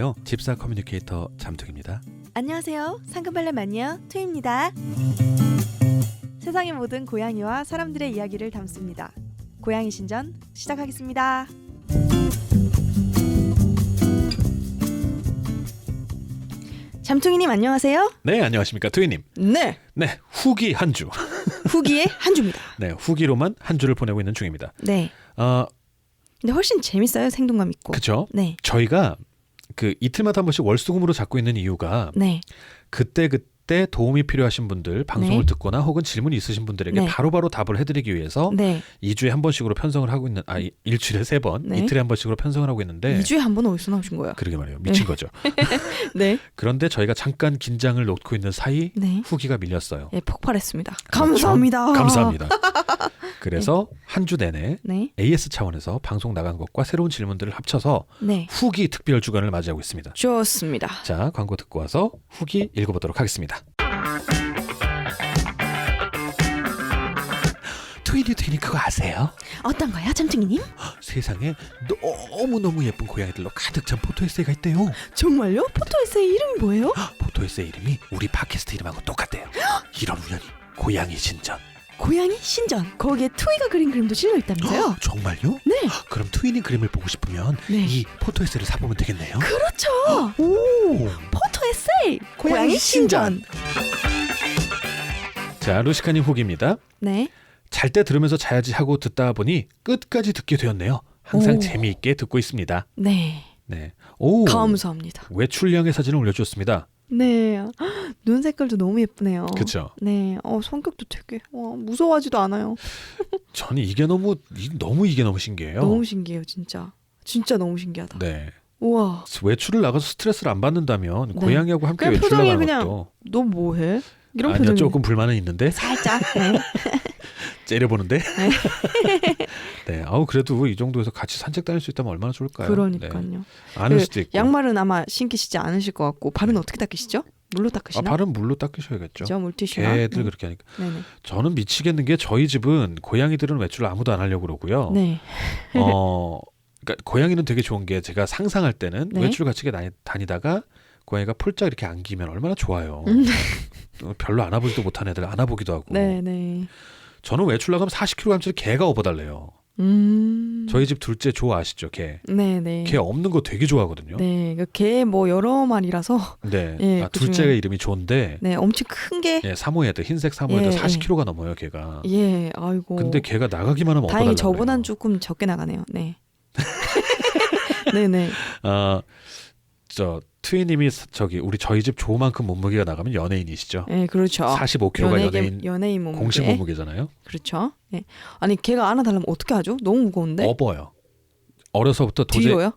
안녕하세요. 집사 커뮤니케이터 잠툭입니다. 안녕하세요. 상큼발레 마니아 투입니다. 세상의 모든 고양이와 사람들의 이야기를 담습니다. 고양이 신전 시작하겠습니다. 잠퉁이님 안녕하세요. 네, 안녕하십니까 투이님. 네. 네, 후기 한 주. 후기의 한 주입니다. 네, 후기로만 한 주를 보내고 있는 중입니다. 네. 근데 훨씬 재밌어요. 생동감 있고. 그렇죠. 네. 저희가 그 이틀마다 한 번씩 월수금으로 잡고 있는 이유가 네. 그때 도움이 필요하신 분들 방송을 네. 듣거나 혹은 질문이 있으신 분들에게 네. 바로바로 답을 해드리기 위해서 네. 2주에 한 번씩으로 편성을 하고 있는 일주일에 3번 네. 이틀에 한 번씩으로 편성을 하고 있는데 2주에 한 번은 어디서 나오신 거예요? 그러게 말이에요. 미친 거죠. 네. 그런데 저희가 잠깐 긴장을 놓고 있는 사이 네. 후기가 밀렸어요. 예, 폭발했습니다. 그렇죠? 감사합니다. 감사합니다. 그래서 한 주 내내 네. AS 차원에서 방송 나간 것과 새로운 질문들을 합쳐서 네. 후기 특별 주간을 맞이하고 있습니다. 좋습니다. 자, 광고 듣고 와서 후기 읽어보도록 하겠습니다. 트위니 그거 아세요? 어떤 거야, 잠퉁이님? 세상에 너무너무 예쁜 고양이들로 가득 찬 포토 에세이가 있대요. 정말요? 포토 에세이 이름이 뭐예요? 포토 에세이 이름이 우리 팟캐스트 이름하고 똑같대요. 이런 우연이 고양이 신전. 고양이 신전. 거기에 트위가 그린 그림도 실려 있다면서요? 정말요? 네. 그럼 트위니 그림을 보고 싶으면 네. 이 포토 에세이를 사보면 되겠네요. 그렇죠. 오. 포토 에세이. 고양이 신전. 자, 루시카님 후기입니다. 네. 잘 때 들으면서 자야지 하고 듣다 보니 끝까지 듣게 되었네요. 항상 오. 재미있게 듣고 있습니다. 네. 네. 오. 감사합니다. 외출량의 사진을 올려주셨습니다. 네. 눈 색깔도 너무 예쁘네요. 그렇죠. 네. 성격도 되게 무서워하지도 않아요. 저는 이게 너무 신기해요. 너무 신기해요, 진짜. 진짜 너무 신기하다. 네. 우와. 외출을 나가서 스트레스를 안 받는다면 네. 고양이하고 함께 그냥 외출 표정이 나가는 그냥 것도 너 뭐해? 이런 아니요, 표정이 조금 불만은 있는데 살짝. 네. 째려보는데. 네. 아우 그래도 이 정도에서 같이 산책 다닐 수 있다면 얼마나 좋을까요? 그러니까요. 네. 않을 수도 있고. 양말은 아마 신기시지 않으실 것 같고 발은 어떻게 닦으시죠? 물로 닦으시나? 발은 물로 닦으셔야겠죠. 그죠? 물티슈나. 개들 네. 그렇게 하니까. 네네. 저는 미치겠는 게 저희 집은 고양이들은 외출을 아무도 안 하려고 그러고요. 네. 그러니까 고양이는 되게 좋은 게 제가 상상할 때는 네. 외출 같이 다니다가 고양이가 폴짝 이렇게 안기면 얼마나 좋아요. 별로 안아보지도 못한 애들 안아보기도 하고. 네네. 저는 외출 나가면 40kg짜리 개가 업어달래요. 저희 집 둘째 조 아시죠? 개. 네네. 개 없는 거 되게 좋아하거든요. 네. 개 뭐 여러 마리라서. 네. 예, 둘째가 이름이 조인데. 네. 엄청 큰 게. 예, 사모예드, 흰색 사모예드 예, 40kg가 넘어요, 걔가. 예. 아이고. 근데 걔가 나가기만 하면 다행히 업어달라고 저보단 그래요. 조금 적게 나가네요. 네. 네네. 트위님이 저희 집 조만큼 몸무게가 나가면 연예인이시죠? 네, 그렇죠. 45kg가 연예인 몸무게. 공식 몸무게잖아요. 그렇죠. 네. 아니 걔가 안아달라면 어떻게 하죠? 너무 무거운데. 업어요. 어려서부터 도저히 뒤로요?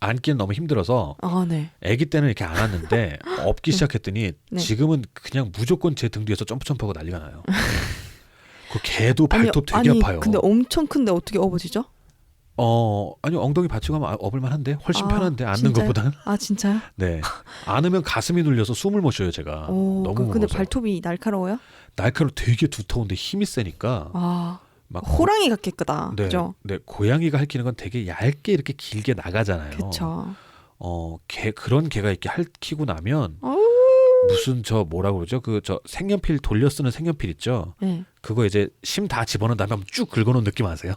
안기는 너무 힘들어서 아, 네. 아기 때는 이렇게 안았는데 업기 시작했더니 네. 지금은 그냥 무조건 제 등 뒤에서 점프하고 난리가 나요. 그 개도 발톱 되게 아니, 아파요. 근데 엄청 큰데 어떻게 업어지죠? 아니요, 엉덩이 받치고 하면 업을만한데 훨씬 편한데 안는 진짜요? 것보다는. 아 진짜요? 네. 안으면 가슴이 눌려서 숨을 못 쉬어요 제가. 너무 근데 무거워서. 발톱이 날카로워요? 날카로워 되게 두터운데 힘이 세니까. 아 막 호랑이 같겠다. 네, 그죠? 네, 고양이가 핥히는 건 되게 얇게 이렇게 길게 나가잖아요. 그렇죠. 그런 개가 이렇게 핥히고 나면 무슨 뭐라고 그러죠? 색연필 돌려 쓰는 색연필 있죠? 네. 그거 이제 심 다 집어넣은 다음에 쭉 긁어놓은 느낌 아세요?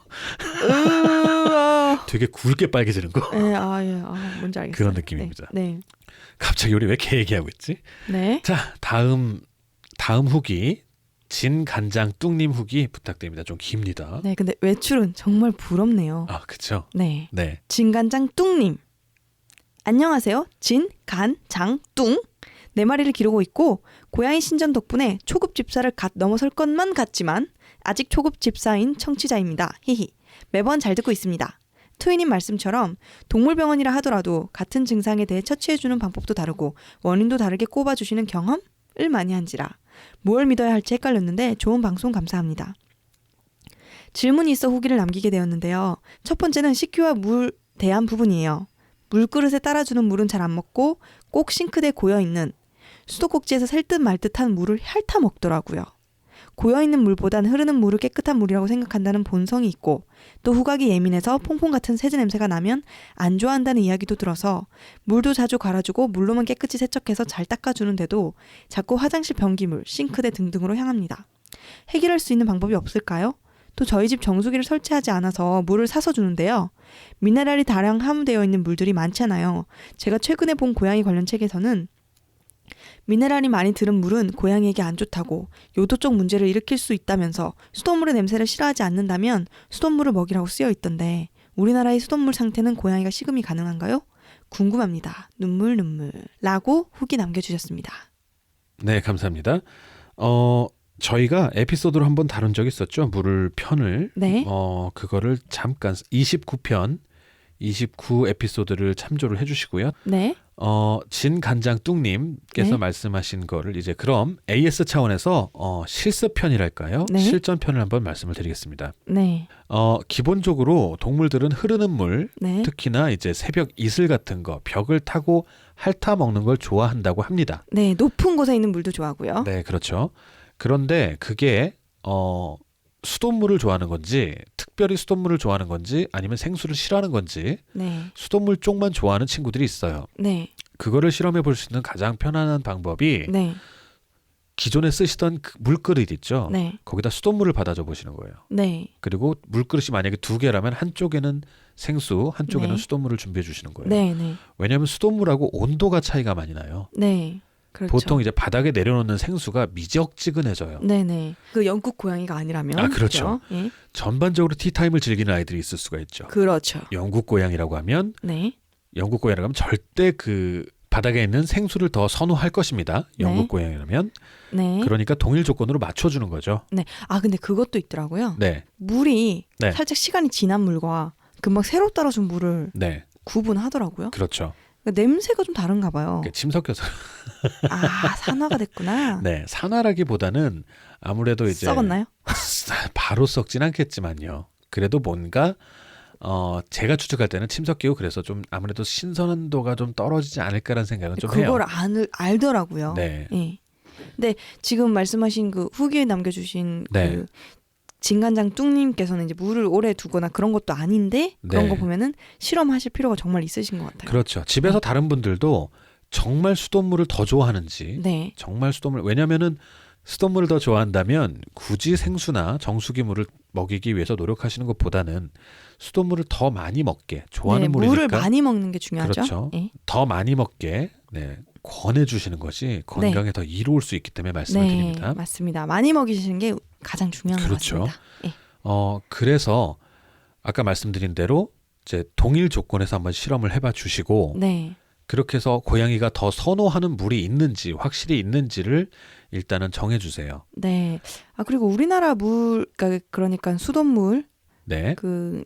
되게 굵게 빨개지는 거. 네, 예, 뭔지 알겠어요. 그런 느낌입니다. 네. 갑자기 우리 왜 개 얘기하고 있지? 네. 자, 다음 후기 진간장 뚱님 후기 부탁드립니다. 좀 깁니다. 네, 근데 외출은 정말 부럽네요. 아, 그렇죠. 네. 네. 진간장 뚱님. 안녕하세요. 진간장 뚱. 4마리를 기르고 있고 고양이 신전 덕분에 초급 집사를 갓 넘어설 것만 같지만 아직 초급 집사인 청취자입니다. 히히. 매번 잘 듣고 있습니다. 트위님 말씀처럼 동물병원이라 하더라도 같은 증상에 대해 처치해주는 방법도 다르고 원인도 다르게 꼽아주시는 경험을 많이 한지라 뭘 믿어야 할지 헷갈렸는데 좋은 방송 감사합니다. 질문이 있어 후기를 남기게 되었는데요. 첫 번째는 식기와 물 대한 부분이에요. 물그릇에 따라주는 물은 잘 안 먹고 꼭 싱크대에 고여있는 수도꼭지에서 셀 듯 말 듯한 물을 핥아 먹더라고요. 고여있는 물보단 흐르는 물을 깨끗한 물이라고 생각한다는 본성이 있고 또 후각이 예민해서 퐁퐁 같은 세제 냄새가 나면 안 좋아한다는 이야기도 들어서 물도 자주 갈아주고 물로만 깨끗이 세척해서 잘 닦아주는데도 자꾸 화장실 변기물, 싱크대 등등으로 향합니다. 해결할 수 있는 방법이 없을까요? 또 저희 집 정수기를 설치하지 않아서 물을 사서 주는데요. 미네랄이 다량 함유되어 있는 물들이 많잖아요. 제가 최근에 본 고양이 관련 책에서는 미네랄이 많이 들은 물은 고양이에게 안 좋다고 요도 쪽 문제를 일으킬 수 있다면서 수돗물의 냄새를 싫어하지 않는다면 수돗물을 먹이라고 쓰여 있던데 우리나라의 수돗물 상태는 고양이가 식음이 가능한가요? 궁금합니다. 눈물 라고 후기 남겨주셨습니다. 네, 감사합니다. 저희가 에피소드로 한번 다룬 적이 있었죠. 물을 편을. 네. 그거를 잠깐 29편 29 에피소드를 참조를 해주시고요. 네. 진간장뚱님께서 네. 말씀하신 거를 이제 그럼 AS 차원에서 실습편이랄까요? 네. 실전편을 한번 말씀을 드리겠습니다. 네. 기본적으로 동물들은 흐르는 물, 네. 특히나 이제 새벽 이슬 같은 거, 벽을 타고 핥아 먹는 걸 좋아한다고 합니다. 네. 높은 곳에 있는 물도 좋아하고요. 네, 그렇죠. 그런데 그게 수돗물을 좋아하는 건지, 특별히 수돗물을 좋아하는 건지, 아니면 생수를 싫어하는 건지, 네. 수돗물 쪽만 좋아하는 친구들이 있어요. 네. 그거를 실험해 볼 수 있는 가장 편안한 방법이 네. 기존에 쓰시던 그 물그릇 있죠. 네. 거기다 수돗물을 받아줘 보시는 거예요. 네. 그리고 물그릇이 만약에 2개라면 한쪽에는 생수, 한쪽에는 네. 수돗물을 준비해 주시는 거예요. 네. 네. 왜냐하면 수돗물하고 온도가 차이가 많이 나요. 네. 그렇죠. 보통 이제 바닥에 내려놓는 생수가 미적지근해져요. 네네. 그 영국 고양이가 아니라면. 아, 그렇죠. 예. 전반적으로 티타임을 즐기는 아이들이 있을 수가 있죠. 그렇죠. 영국 고양이라고 하면 네. 영국 고양이라고 하면 절대 그 바닥에 있는 생수를 더 선호할 것입니다. 영국 네. 고양이라면. 네. 그러니까 동일 조건으로 맞춰주는 거죠. 네. 아, 근데 그것도 있더라고요. 네. 물이 네. 살짝 시간이 지난 물과 금방 새로 따라준 물을 네. 구분하더라고요. 그렇죠. 그러니까 냄새가 좀 다른가 봐요. 침 섞여서. 아, 산화가 됐구나. 네. 산화라기보다는 아무래도 이제 썩었나요? 바로 썩진 않겠지만요. 그래도 뭔가 제가 추측할 때는 침 섞이고 그래서 좀 아무래도 신선도가 좀 떨어지지 않을까라는 생각은 좀 해요. 그걸 알더라고요. 네. 예. 근데 지금 말씀하신 그 후기에 남겨주신 네. 그 진간장 뚱님께서는 이제 물을 오래 두거나 그런 것도 아닌데 그런 네. 거 보면은 실험하실 필요가 정말 있으신 것 같아요. 그렇죠. 집에서 다른 분들도 정말 수돗물을 더 좋아하는지 네. 정말 수돗물 왜냐면은 수돗물을 더 좋아한다면 굳이 생수나 정수기 물을 먹이기 위해서 노력하시는 것보다는 수돗물을 더 많이 먹게 좋아하는 네, 물이니까 물을 많이 먹는 게 중요하죠. 그렇죠. 예. 더 많이 먹게 권해주시는 것이 건강에 더 이로울 수 있기 때문에 말씀을 네, 드립니다. 맞습니다. 많이 먹이시는 게 가장 중요한 그렇죠. 것 같습니다. 예. 그래서 아까 말씀드린 대로 이제 동일 조건에서 한번 실험을 해봐 주시고 네. 그렇게 해서 고양이가 더 선호하는 물이 있는지 확실히 있는지를 일단은 정해주세요. 네. 아, 그리고 우리나라 물, 그러니까 수돗물 네, 그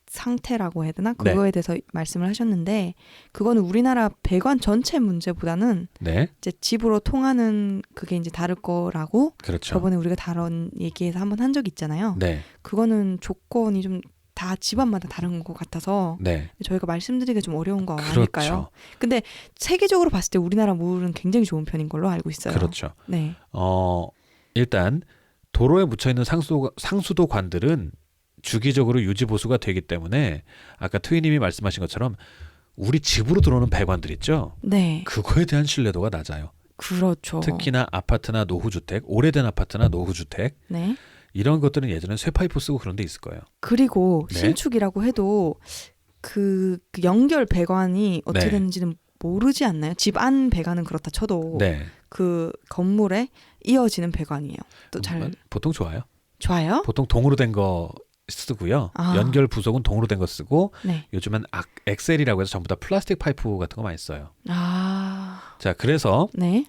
상태라고 해야 되나? 네. 그거에 대해서 말씀을 하셨는데 그거는 우리나라 배관 전체 문제보다는 네, 이제 집으로 통하는 그게 이제 다를 거라고 그렇죠. 저번에 우리가 다룬 얘기에서 한번 한 적 있잖아요. 네, 그거는 조건이 좀 다 집안마다 다른 것 같아서 네, 저희가 말씀드리기가 좀 어려운 거 그렇죠. 아닐까요? 근데 세계적으로 봤을 때 우리나라 물은 굉장히 좋은 편인 걸로 알고 있어요. 그렇죠. 네. 일단 도로에 묻혀 있는 상수도 관들은 주기적으로 유지 보수가 되기 때문에 아까 트위님이 말씀하신 것처럼 우리 집으로 들어오는 배관들 있죠. 네. 그거에 대한 신뢰도가 낮아요. 그렇죠. 특히나 아파트나 노후주택, 오래된 아파트나 노후주택 네. 이런 것들은 예전에 쇠파이프 쓰고 그런 데 있을 거예요. 그리고 네. 신축이라고 해도 그 연결 배관이 어떻게 네. 되는지는 모르지 않나요? 집 안 배관은 그렇다 쳐도 네. 그 건물에 이어지는 배관이에요. 또 잘 보통 좋아요. 좋아요? 보통 동으로 된 거 쓰고요. 아. 연결 부속은 동으로 된 거 쓰고 네. 요즘은 엑셀이라고 해서 전부 다 플라스틱 파이프 같은 거 많이 써요. 아. 자, 그래서 네.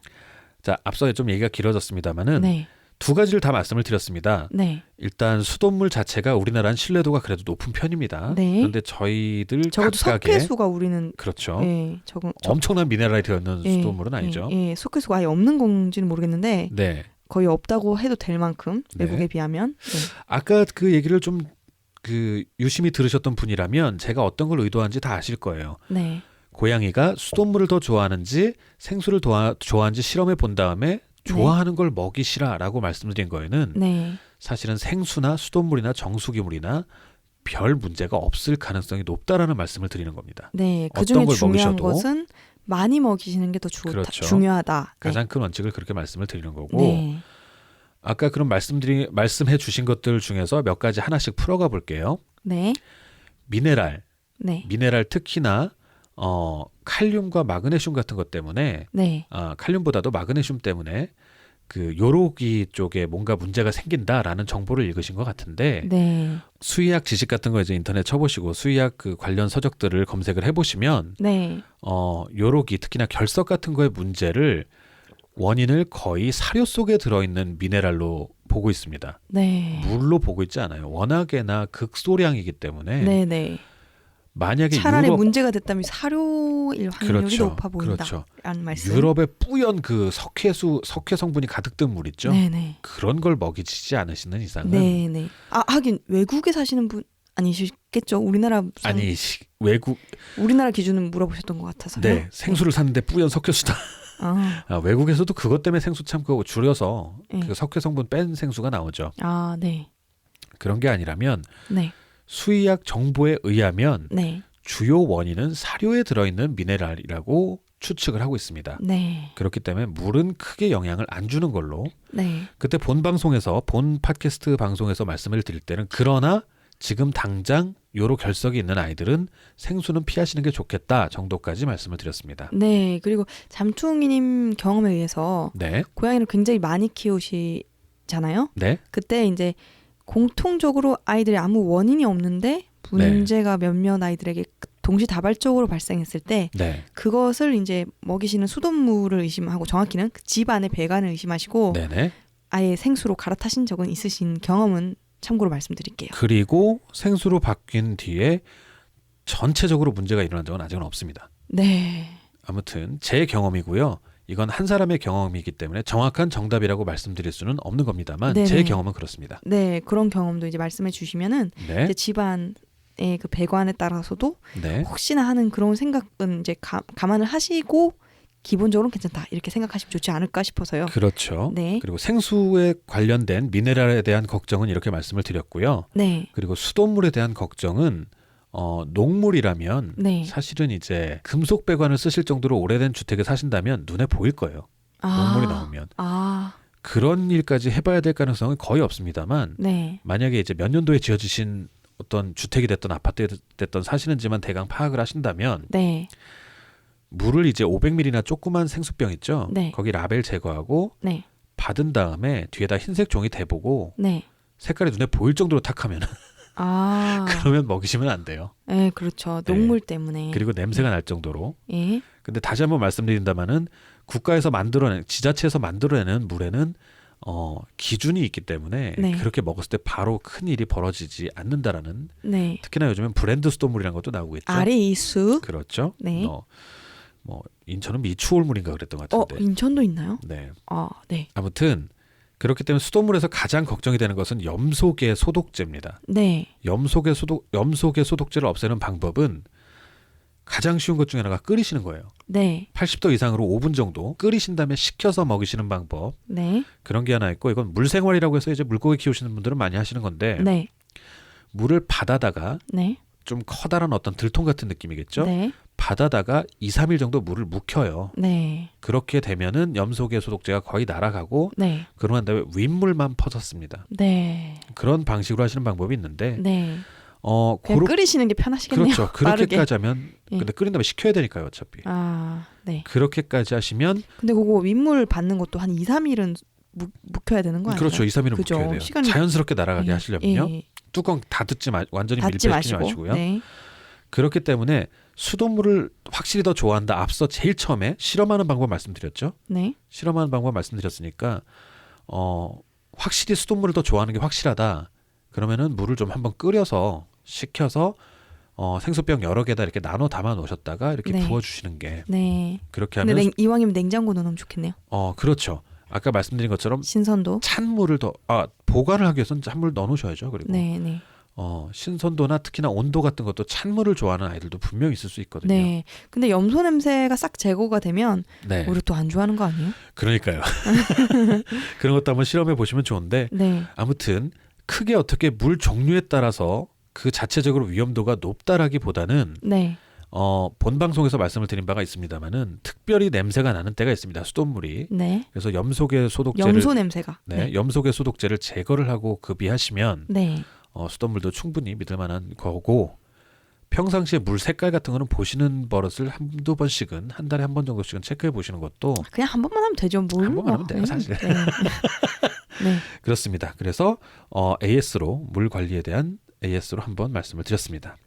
자, 앞서 좀 얘기가 길어졌습니다만은 네. 두 가지를 다 말씀을 드렸습니다. 네. 일단 수돗물 자체가 우리나라는 신뢰도가 그래도 높은 편입니다. 네. 그런데 저희들 적어도 각각의 석회수가 우리는 그렇죠. 예, 엄청난 미네랄이 들어있는 예, 수돗물은 아니죠. 예, 예, 석회수가 아예 없는 건지는 모르겠는데 네. 거의 없다고 해도 될 만큼 네. 외국에 비하면. 네. 아까 그 얘기를 좀 유심히 들으셨던 분이라면 제가 어떤 걸 의도한지 다 아실 거예요. 네. 고양이가 수돗물을 더 좋아하는지 생수를 좋아하는지 실험해 본 다음에 좋아하는 걸 먹이시라라고 말씀드린 거에는 네. 사실은 생수나 수돗물이나 정수기물이나 별 문제가 없을 가능성이 높다라는 말씀을 드리는 겁니다. 네. 그 어떤 중에 걸 중요한 먹이셔도 것은 많이 먹이시는 게 더 그렇죠. 중요하다. 가장 큰 원칙을 그렇게 말씀을 드리는 거고 네. 아까 그런 말씀해 주신 것들 중에서 몇 가지 하나씩 풀어가 볼게요. 네. 미네랄 네. 특히나 칼륨과 마그네슘 같은 것 때문에 네. 칼륨보다도 마그네슘 때문에 그 요로기 쪽에 뭔가 문제가 생긴다라는 정보를 읽으신 것 같은데 네. 수의학 지식 같은 거 이제 인터넷 쳐보시고 수의학 그 관련 서적들을 검색을 해보시면 네. 요로기 특히나 결석 같은 거의 문제를 원인을 거의 사료 속에 들어있는 미네랄로 보고 있습니다. 네. 물로 보고 있지 않아요. 워낙에나 극소량이기 때문에 네. 네. 만약에 차라리 유럽 문제가 됐다면 사료일 확률이 그렇죠. 높아 보인다. 그렇죠. 라는 말씀. 유럽에 뿌연 그 석회 성분이 가득 든 물 있죠. 네네. 그런 걸 먹이지 않으시는 이상은 네네. 하긴 외국에 사시는 분 아니시겠죠. 우리나라 기준은 물어보셨던 것 같아서요. 네, 생수를 샀는데 뿌연 석회수다. 아, 외국에서도 그것 때문에 생수 참 그거 줄여서 네. 그 석회 성분 뺀 생수가 나오죠. 네. 그런 게 아니라면 네. 수의학 정보에 의하면 네. 주요 원인은 사료에 들어있는 미네랄이라고 추측을 하고 있습니다. 네. 그렇기 때문에 물은 크게 영향을 안 주는 걸로 네. 그때 본 팟캐스트 방송에서 말씀을 드릴 때는 그러나 지금 당장 요로 결석이 있는 아이들은 생수는 피하시는 게 좋겠다 정도까지 말씀을 드렸습니다. 네. 그리고 잠퉁이님 경험에 의해서 네. 고양이를 굉장히 많이 키우시잖아요. 네. 그때 이제 공통적으로 아이들이 아무 원인이 없는데 문제가 몇몇 아이들에게 동시다발적으로 발생했을 때 네. 그것을 이제 먹이시는 수돗물을 의심하고 정확히는 그 집 안에 배관을 의심하시고 네네. 아예 생수로 갈아타신 적은 있으신 경험은 참고로 말씀드릴게요. 그리고 생수로 바뀐 뒤에 전체적으로 문제가 일어난 적은 아직은 없습니다. 네. 아무튼 제 경험이고요. 이건 한 사람의 경험이기 때문에 정확한 정답이라고 말씀드릴 수는 없는 겁니다만 네네. 제 경험은 그렇습니다. 네, 그런 경험도 이제 말씀해 주시면은 네. 이제 집안의 그 배관에 따라서도 네. 혹시나 하는 그런 생각은 이제 감안을 하시고 기본적으로 괜찮다 이렇게 생각하시면 좋지 않을까 싶어서요. 그렇죠. 네. 그리고 생수에 관련된 미네랄에 대한 걱정은 이렇게 말씀을 드렸고요. 네. 그리고 수돗물에 대한 걱정은 녹물이라면 네. 사실은 이제 금속 배관을 쓰실 정도로 오래된 주택에 사신다면 눈에 보일 거예요. 녹물이 나오면. 그런 일까지 해봐야 될 가능성은 거의 없습니다만 네. 만약에 이제 몇 년도에 지어지신 어떤 주택이 됐던 아파트에 됐던 사시는지만 대강 파악을 하신다면 네. 물을 이제 500ml나 조그만 생수병 있죠. 네. 거기 라벨 제거하고 네. 받은 다음에 뒤에다 흰색 종이 대보고 네. 색깔이 눈에 보일 정도로 탁하면 그러면 먹이시면 안 돼요. 네, 그렇죠. 녹물 때문에. 그리고 냄새가 날 정도로. 예. 근데 다시 한번 말씀드린다마는 국가에서 지자체에서 만들어내는 물에는 기준이 있기 때문에 네. 그렇게 먹었을 때 바로 큰 일이 벌어지지 않는다라는. 네. 특히나 요즘엔 브랜드 수돗물이라는 것도 나오고 있죠. 아리이수. 그렇죠. 네. 뭐 인천은 미추홀물인가 그랬던 것 같은데. 인천도 있나요? 네. 네. 아무튼 그렇기 때문에 수돗물에서 가장 걱정이 되는 것은 염소계 소독제입니다. 네. 염소계 소독제를 없애는 방법은 가장 쉬운 것 중에 하나가 끓이시는 거예요. 네. 80도 이상으로 5분 정도 끓이신 다음에 식혀서 먹이시는 방법. 네. 그런 게 하나 있고 이건 물생활이라고 해서 이제 물고기 키우시는 분들은 많이 하시는 건데 네. 물을 받아다가 네. 좀 커다란 어떤 들통 같은 느낌이겠죠. 네. 받아다가 2, 3일 정도 물을 묵혀요. 네. 그렇게 되면은 염소계 소독제가 거의 날아가고 네. 그러고 난 다음에 윗물만 퍼졌습니다. 네. 그런 방식으로 하시는 방법이 있는데 네. 그냥 끓이시는 게 편하시겠네요. 그렇죠. 그렇게까지 하면 예. 근데 끓인 다음에 식혀야 되니까요, 어차피. 네. 그렇게까지 하시면 근데 그거 윗물 받는 것도 한 2, 3일은 묵혀야 되는 거 아니에요? 그렇죠. 2, 3일은 그죠. 묵혀야 돼요. 시간이- 자연스럽게 날아가게 하시려면요. 예. 뚜껑 다 완전히 닫지 밀폐시키지 마시고요. 네. 그렇기 때문에 수돗물을 확실히 더 좋아한다. 앞서 제일 처음에 실험하는 방법 말씀드렸죠. 네. 실험하는 방법 말씀드렸으니까 확실히 수돗물을 더 좋아하는 게 확실하다. 그러면은 물을 좀 한번 끓여서 식혀서 생수병 여러 개다 이렇게 나눠 담아 놓으셨다가 이렇게 네. 부어주시는 게 네. 그렇게 하면 근데 이왕이면 냉장고 넣으면 좋겠네요. 그렇죠. 아까 말씀드린 것처럼 신선도. 찬물을 더 보관을 하기 위해서는 찬물 넣어 놓으셔야죠. 그리고 네, 네. 신선도나 특히나 온도 같은 것도 찬물을 좋아하는 아이들도 분명히 있을 수 있거든요. 네. 근데 염소 냄새가 싹 제거가 되면 네. 오히려 또 안 좋아하는 거 아니에요? 그러니까요. 그런 것도 한번 실험해 보시면 좋은데 네. 아무튼 크게 어떻게 물 종류에 따라서 그 자체적으로 위험도가 높다라기보다는 네. 본 방송에서 말씀을 드린 바가 있습니다만은 특별히 냄새가 나는 때가 있습니다. 수돗물이. 네. 그래서 염소계 소독제를 염소 냄새가. 네, 염소계 소독제를 제거를 하고 급이하시면 네. 수돗물도 충분히 믿을 만한 거고 평상시에 물 색깔 같은 거는 보시는 버릇을 한두 번씩은 한 달에 한 번 정도씩은 체크해 보시는 것도 그냥 한 번만 하면 되죠. 뭘. 한 번만 하면 돼요, 사실. 네. 네. 그렇습니다. 그래서 AS로 물 관리에 대한 AS로 한번 말씀을 드렸습니다.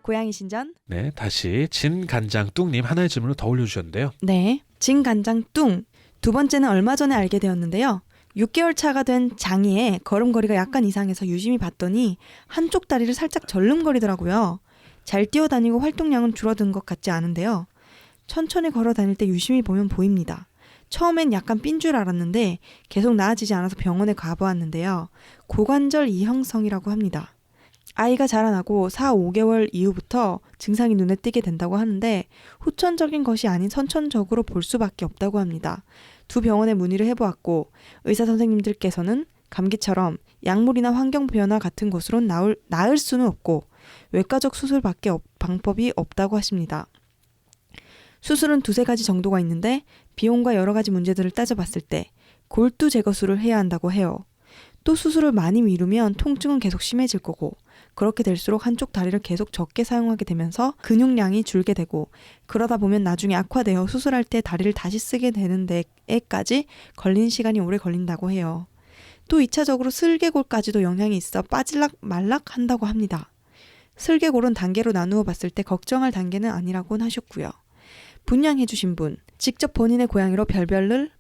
고양이 신전. 네, 다시 진간장뚱님 하나의 질문을 더 올려주셨는데요. 네. 진간장뚱. 두 번째는 얼마 전에 알게 되었는데요. 6개월 차가 된 장이의 걸음걸이가 약간 이상해서 유심히 봤더니 한쪽 다리를 살짝 절름거리더라고요. 잘 뛰어다니고 활동량은 줄어든 것 같지 않은데요. 천천히 걸어 다닐 때 유심히 보면 보입니다. 처음엔 약간 삔 줄 알았는데 계속 나아지지 않아서 병원에 가보았는데요. 고관절 이형성이라고 합니다. 아이가 자라나고 4, 5개월 이후부터 증상이 눈에 띄게 된다고 하는데 후천적인 것이 아닌 선천적으로 볼 수밖에 없다고 합니다. 두 병원에 문의를 해보았고 의사 선생님들께서는 감기처럼 약물이나 환경 변화 같은 것으로 나을 수는 없고 외과적 수술밖에 방법이 없다고 하십니다. 수술은 2-3가지 정도가 있는데 비용과 여러 가지 문제들을 따져봤을 때 골두 제거술을 해야 한다고 해요. 또 수술을 많이 미루면 통증은 계속 심해질 거고 그렇게 될수록 한쪽 다리를 계속 적게 사용하게 되면서 근육량이 줄게 되고 그러다 보면 나중에 악화되어 수술할 때 다리를 다시 쓰게 되는 데에까지 걸리는 시간이 오래 걸린다고 해요. 또 2차적으로 슬개골까지도 영향이 있어 빠질락 말락 한다고 합니다. 슬개골은 단계로 나누어 봤을 때 걱정할 단계는 아니라고는 하셨고요. 분양해주신 분, 직접 본인의 고양이로 별별을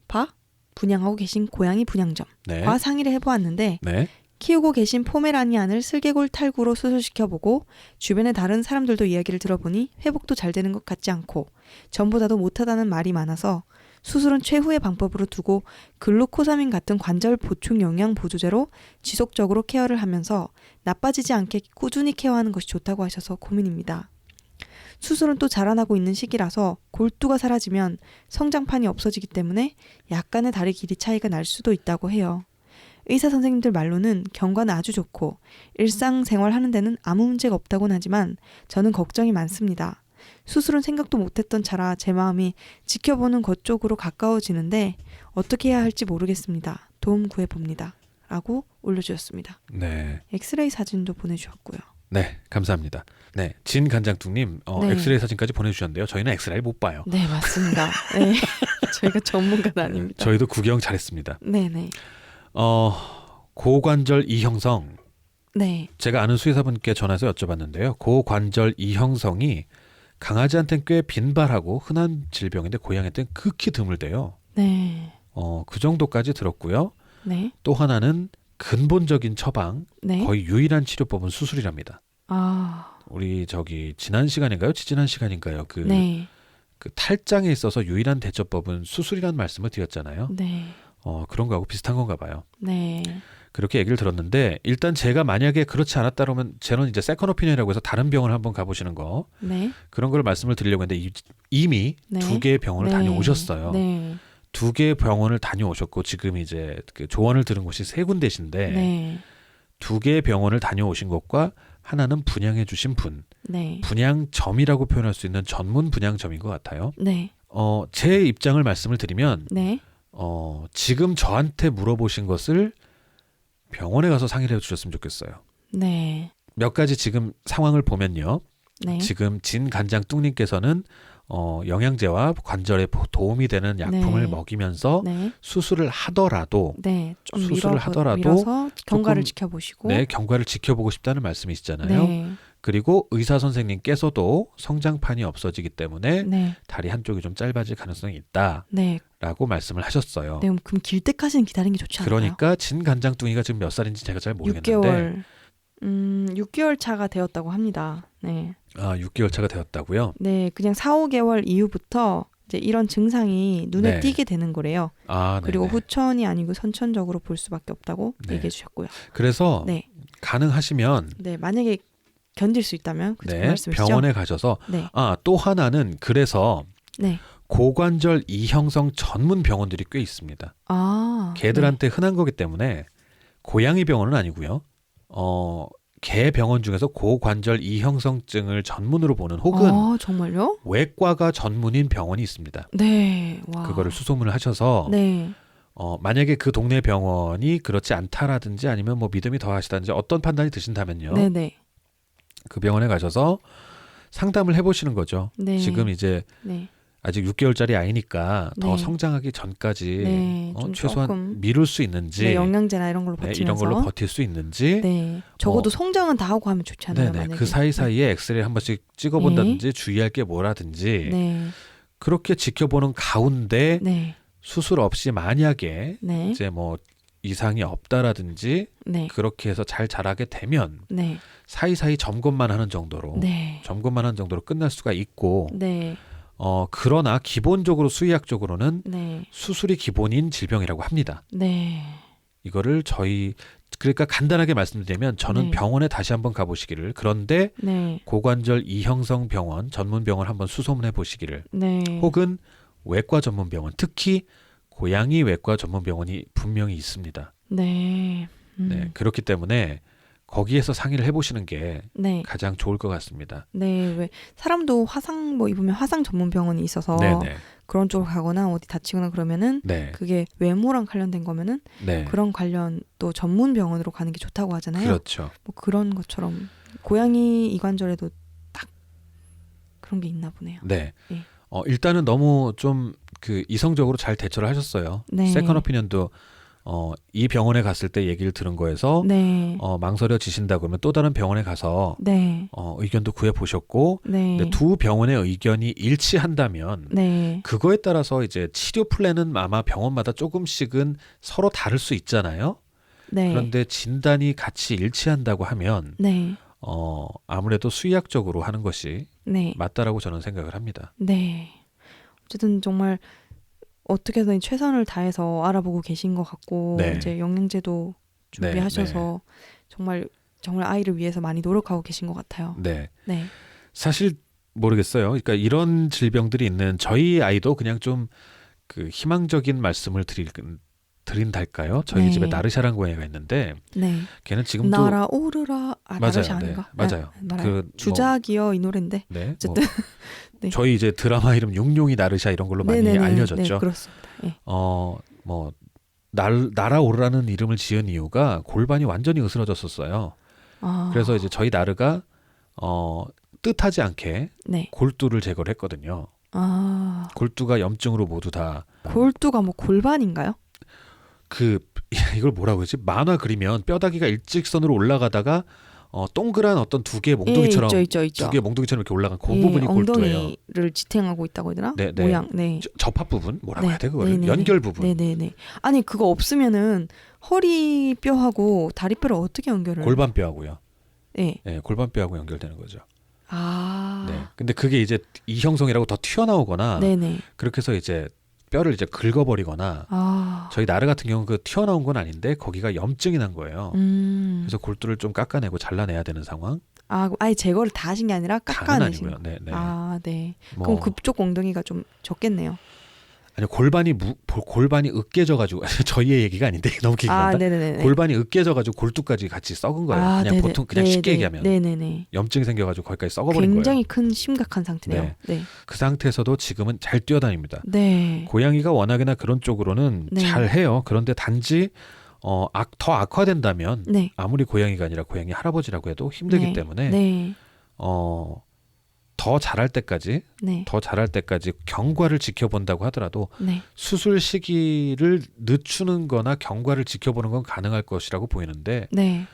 분양하고 계신 고양이 분양점과 네. 상의를 해보았는데 네. 키우고 계신 포메라니안을 슬개골 탈구로 수술시켜보고 주변의 다른 사람들도 이야기를 들어보니 회복도 잘 되는 것 같지 않고 전보다도 못하다는 말이 많아서 수술은 최후의 방법으로 두고 글루코사민 같은 관절 보충 영양 보조제로 지속적으로 케어를 하면서 나빠지지 않게 꾸준히 케어하는 것이 좋다고 하셔서 고민입니다. 수술은 또 자라나고 있는 시기라서 골두가 사라지면 성장판이 없어지기 때문에 약간의 다리 길이 차이가 날 수도 있다고 해요. 의사 선생님들 말로는 경과는 아주 좋고 일상생활 하는 데는 아무 문제가 없다고는 하지만 저는 걱정이 많습니다. 수술은 생각도 못했던 차라 제 마음이 지켜보는 것 쪽으로 가까워지는데 어떻게 해야 할지 모르겠습니다. 도움 구해봅니다. 라고 올려주셨습니다. 네. 엑스레이 사진도 보내주셨고요. 네, 감사합니다. 네, 진간장뚱님 네. 엑스레이 사진까지 보내주셨는데요. 저희는 엑스레이 못 봐요. 네, 맞습니다. 네. 저희가 전문가는 아닙니다. 저희도 구경 잘했습니다. 네네. 고관절 이형성. 네. 제가 아는 수의사분께 전화해서 여쭤봤는데요. 고관절 이형성이 강아지한테는 꽤 빈발하고 흔한 질병인데 고양이한테는 극히 드물대요. 네. 그 정도까지 들었고요. 네. 또 하나는 근본적인 처방, 네. 거의 유일한 치료법은 수술이랍니다. 우리 지난 시간인가요? 지지난 시간인가요? 네. 그 탈장에 있어서 유일한 대처법은 수술이라는 말씀을 드렸잖아요. 네. 그런 거하고 비슷한 건가 봐요. 네. 그렇게 얘기를 들었는데 일단 제가 만약에 그렇지 않았다 그러면 저는 이제 세컨 오피니언이라고 해서 다른 병원을 한번 가보시는 거 네. 그런 걸 말씀을 드리려고 했는데 이미 네. 2개의 병원을 네. 다녀오셨어요. 네. 2개의 병원을 다녀오셨고 지금 이제 그 조언을 들은 곳이 3군데신데 네. 2개의 병원을 다녀오신 것과 하나는 분양해 주신 분, 네. 분양점이라고 표현할 수 있는 전문 분양점인 것 같아요. 네. 제 입장을 말씀을 드리면 네. 지금 저한테 물어보신 것을 병원에 가서 상의를 해주셨으면 좋겠어요. 네. 몇 가지 지금 상황을 보면요. 네. 지금 진간장뚱님께서는 영양제와 관절에 도움이 되는 약품을 네. 먹이면서 네. 수술을 하더라도 네. 좀 수술을 하더라도 밀어서 경과를 조금, 지켜보시고. 네, 경과를 지켜보고 싶다는 말씀이시잖아요. 네. 그리고 의사 선생님께서도 성장판이 없어지기 때문에 네. 다리 한쪽이 좀 짧아질 가능성이 있다라고 네. 말씀을 하셨어요. 네. 그럼 길 때까지는 기다리는 게 좋지 않나요? 그러니까 진간장뚱이가 지금 몇 살인지 제가 잘 모르겠는데 6개월. 6개월 차가 되었다고 합니다. 네. 6개월 차가 되었다고요? 네, 그냥 4, 5개월 이후부터 이제 이런 증상이 눈에 네. 띄게 되는 거래요. 아, 그리고 네네. 후천이 아니고 선천적으로 볼 수밖에 없다고 네. 얘기해 주셨고요. 그래서 네. 가능하시면 네, 만약에 견딜 수 있다면 그 네, 말씀이시죠? 병원에 가셔서 네. 또 하나는 그래서 네. 고관절 이형성 전문 병원들이 꽤 있습니다. 아. 개들한테 흔한 거기 때문에 고양이 병원은 아니고요. 개 병원 중에서 고관절 이형성증을 전문으로 보는 혹은 정말요? 외과가 전문인 병원이 있습니다. 네. 와. 그거를 수소문을 하셔서 네. 만약에 그 동네 병원이 그렇지 않다라든지 아니면 뭐 믿음이 더하시다든지 어떤 판단이 드신다면요. 네, 네. 그 병원에 가셔서 상담을 해보시는 거죠. 네. 지금 이제 네. 아직 6개월짜리 아이니까 더 네. 성장하기 전까지 네, 좀 최소한 조금. 미룰 수 있는지 네, 영양제나 이런 걸로 네, 버티면서 이런 걸로 버틸 수 있는지 네. 적어도 성장은 다 하고 하면 좋잖아요. 네네, 만약에. 그 사이사이에 엑스레이 한 번씩 찍어본다든지 주의할 게 뭐라든지 네. 그렇게 지켜보는 가운데 네. 수술 없이 만약에 네. 이제 뭐 이상이 없다라든지 네. 그렇게 해서 잘 자라게 되면 네. 사이사이 점검만 하는 정도로 네. 점검만 하는 정도로 끝날 수가 있고 네. 그러나 기본적으로 수의학적으로는 네. 수술이 기본인 질병이라고 합니다. 네. 이거를 그러니까 간단하게 말씀드리면 저는 네. 병원에 다시 한번 가보시기를, 그런데 네. 고관절 이형성 병원 전문 병원 한번 수소문해 보시기를, 네. 혹은 외과 전문 병원, 특히 고양이 외과 전문 병원이 분명히 있습니다. 네. 네, 그렇기 때문에 거기에서 상의를 해보시는 게 네. 가장 좋을 것 같습니다. 네. 왜 사람도 화상 뭐 입으면 화상 전문 병원이 있어서 네네. 그런 쪽으로 가거나 어디 다치거나 그러면은 네. 그게 외모랑 관련된 거면은 네. 그런 관련 또 전문 병원으로 가는 게 좋다고 하잖아요. 그렇죠. 뭐 그런 것처럼 고양이 이관절에도 딱 그런 게 있나 보네요. 네. 예. 일단은 너무 좀 이성적으로 잘 대처를 하셨어요. 네. 세컨 오피니언도 이 병원에 갔을 때 얘기를 들은 거에서 네. 망설여지신다 그러면 또 다른 병원에 가서 네. 의견도 구해 보셨고, 네. 근데 두 병원의 의견이 일치한다면 네. 그거에 따라서 이제 치료 플랜은 아마 병원마다 조금씩은 서로 다를 수 있잖아요. 네. 그런데 진단이 같이 일치한다고 하면 네. 아무래도 수의학적으로 하는 것이 네. 맞다라고 저는 생각을 합니다. 네. 어쨌든 정말 어떻게든 최선을 다해서 알아보고 계신 것 같고 네. 이제 영양제도 준비하셔서 정말 아이를 위해서 많이 노력하고 계신 것 같아요. 네. 네. 사실 모르겠어요. 그러니까 이런 질병들이 있는 저희 아이도 그냥 좀 희망적인 말씀을 드린달까요? 저희 네. 집에 나르샤라는 고양이가 있는데 네. 걔는 지금도 날아오르라. 맞아요. 나르샤 네, 아닌가? 맞아요. 네, 말아요. 뭐, 주작이요 이 노래인데. 네, 어쨌든 네. 저희 이제 드라마 이름 육룡이 나르샤 이런 걸로 많이 알려졌죠. 네, 그렇습니다. 네. 뭐 날아오르라는 이름을 지은 이유가 골반이 완전히 으스러졌었어요. 그래서 이제 저희 나르가 뜻하지 않게 네. 골두를 제거를 했거든요. 골두가 염증으로 모두 다 골두가 뭐 골반인가요? 이걸 뭐라고 하지? 만화 그리면 뼈다귀가 일직선으로 올라가다가 동그란 어떤 두 개의 몽둥이처럼 예, 있죠. 두 개의 몽둥이처럼 이렇게 올라간 그 예, 부분이 골두예요. 엉덩이를 지탱하고 있다고 해야 되나? 네, 네. 모양. 네. 접합 부분 뭐라고 네, 해야 돼 그거를? 네, 네, 연결 부분. 네네네. 아니 그거 없으면은 허리뼈하고 다리뼈를 어떻게 연결을? 골반뼈하고요. 네. 네, 골반뼈하고 연결되는 거죠. 아. 네. 근데 그게 이제 이형성이라고 더 튀어나오거나 네네. 그렇게 해서 이제 뼈를 이제 긁어버리거나 아. 저희 나르 같은 경우는 튀어나온 건 아닌데 거기가 염증이 난 거예요. 그래서 그래서 골두를 좀 깎아내고 잘라내야 되는 상황. 아예 제거를 다 하신 게 아니라 다는 깎아내신. 아니고요. 네, 네. 아 네. 뭐, 그럼 그쪽 엉덩이가 좀 적겠네요. 아니 골반이 으깨져가지고 저희의 얘기가 아닌데 너무 길게 간다. 네네네. 골반이 으깨져가지고 골두까지 같이 썩은 거예요. 그냥 네네. 보통 그냥 쉽게 얘기하면 네네네. 염증이 생겨가지고 거기까지 썩어버린 굉장히 거예요. 큰 심각한 상태네요. 네. 그 상태에서도 지금은 잘 뛰어다닙니다. 네. 고양이가 워낙에나 그런 쪽으로는 네. 잘 해요. 그런데 단지 더 악화된다면 네. 아무리 고양이가 아니라 고양이 할아버지라고 해도 힘들기 네. 때문에 네. 더 잘할 때까지 네. 경과를 지켜본다고 하더라도 네. 수술 시기를 늦추는 거나 경과를 지켜보는 건 가능할 것이라고 보이는데 네.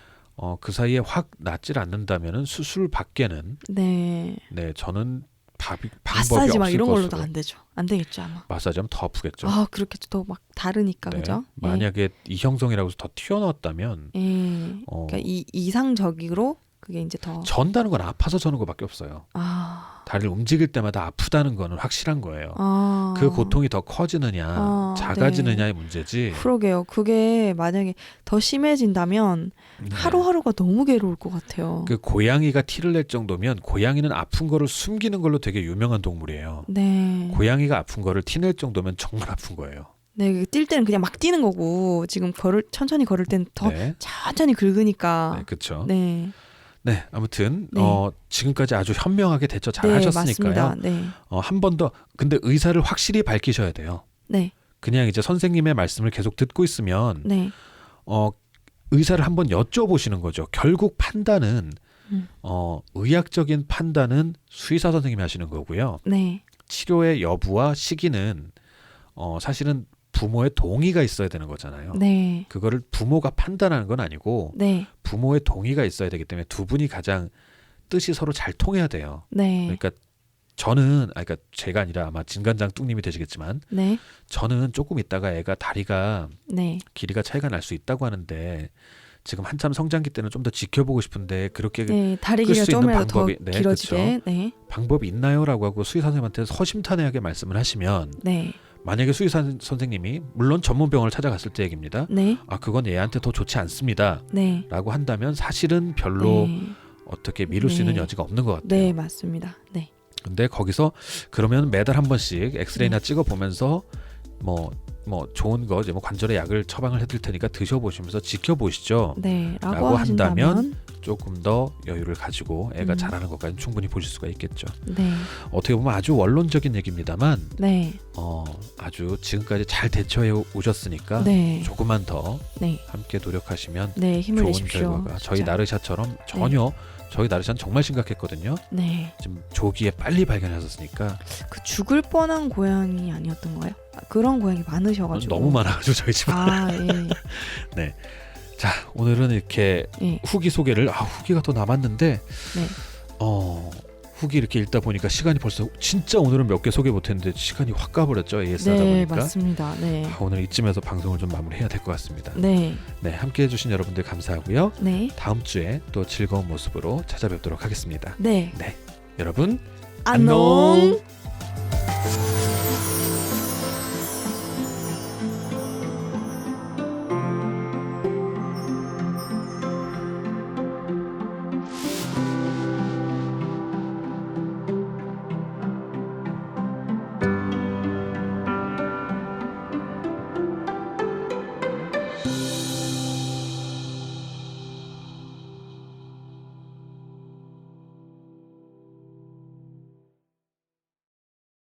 그 사이에 확 낫질 않는다면은 수술 밖에는 네. 네 저는 방법이 마사지 막 없을 이런 걸로도 것으로. 안 되죠. 안 되겠죠 아마. 마사지하면 더 아프겠죠. 아 그렇겠죠. 더 막 다르니까 네. 그죠? 만약에 이형성이라고 해서 더 튀어나왔다면 그러니까 이상적으로 그게 이제 더 전다는 건 아파서 저는 거밖에 없어요. 아. 다리를 움직일 때마다 아프다는 거는 확실한 거예요. 아. 그 고통이 더 커지느냐 아, 작아지느냐의 문제지. 그러게요. 그게 만약에 더 심해진다면 네. 하루하루가 너무 괴로울 것 같아요. 그 고양이가 티를 낼 정도면 고양이는 아픈 거를 숨기는 걸로 되게 유명한 동물이에요. 네. 고양이가 아픈 거를 티낼 정도면 정말 아픈 거예요. 네, 뛸 때는 그냥 막 뛰는 거고 지금 천천히 걸을 땐 더 네, 천천히 긁으니까. 네, 그렇죠. 네. 네, 아무튼 네. 지금까지 아주 현명하게 대처 잘 네, 하셨으니까요. 맞습니다. 네. 한 번 더 근데 의사를 확실히 밝히셔야 돼요. 네. 그냥 이제 선생님의 말씀을 계속 듣고 있으면 네. 의사를 한번 여쭤보시는 거죠. 결국 판단은 음. 의학적인 판단은 수의사 선생님이 하시는 거고요. 네. 치료의 여부와 시기는 사실은 부모의 동의가 있어야 되는 거잖아요. 네. 그거를 부모가 판단하는 건 아니고 네. 부모의 동의가 있어야 되기 때문에 두 분이 가장 뜻이 서로 잘 통해야 돼요. 네. 그러니까 그러니까 제가 아니라 아마 진간장 뚝님이 되시겠지만 네. 저는 조금 있다가 애가 다리가 네. 길이가 차이가 날 수 있다고 하는데 지금 한참 성장기 때는 좀 더 지켜보고 싶은데 그렇게 네. 다리 끌 길이가 수 있는 조금이라도 더 방법이- 네, 길어지게. 네. 방법이 있나요라고 하고 수의사 선생님한테 허심탄회하게 말씀을 하시면 네. 만약에 수의사 선생님이 물론 전문 병원을 찾아갔을 때 얘기입니다. 네. 그건 얘한테 더 좋지 않습니다. 네. 라고 한다면 사실은 별로 네. 어떻게 미룰 수 있는 네. 여지가 없는 것 같아요. 네, 맞습니다. 네. 근데 거기서 그러면 매달 한 번씩 엑스레이나 찍어 보면서 뭐 좋은 거 이제 뭐 관절에 약을 처방을 해드릴 테니까 드셔보시면서 지켜보시죠. 네. 라고 라고 한다면 하신다면 조금 더 여유를 가지고 애가 음. 자라는 것까지 충분히 보실 수가 있겠죠. 네. 어떻게 보면 아주 원론적인 얘기입니다만 네. 아주 지금까지 잘 대처해 오셨으니까 네. 조금만 더 네. 함께 노력하시면 네, 힘을 좋은 내십시오. 결과가 저희 진짜. 나르샤처럼 전혀 저희 나르샤는 정말 심각했거든요. 네. 지금 조기에 빨리 발견하셨으니까 그 죽을 뻔한 고양이 아니었던가요? 그런 고양이 많으셔가지고. 너무 많아가지고 저희 집은. 아, 예. 자, 오늘은 이렇게 예. 후기 소개를 후기가 더 남았는데 네. 후기 이렇게 읽다 보니까 시간이 벌써 진짜 오늘은 몇 개 소개 못했는데 시간이 확 가버렸죠. AS 하다 네, 보니까. 맞습니다. 네. 오늘 이쯤에서 방송을 좀 마무리해야 될 것 같습니다. 네. 네, 함께해 주신 여러분들 감사하고요. 네. 다음 주에 또 즐거운 모습으로 찾아뵙도록 하겠습니다. 네. 여러분 안녕.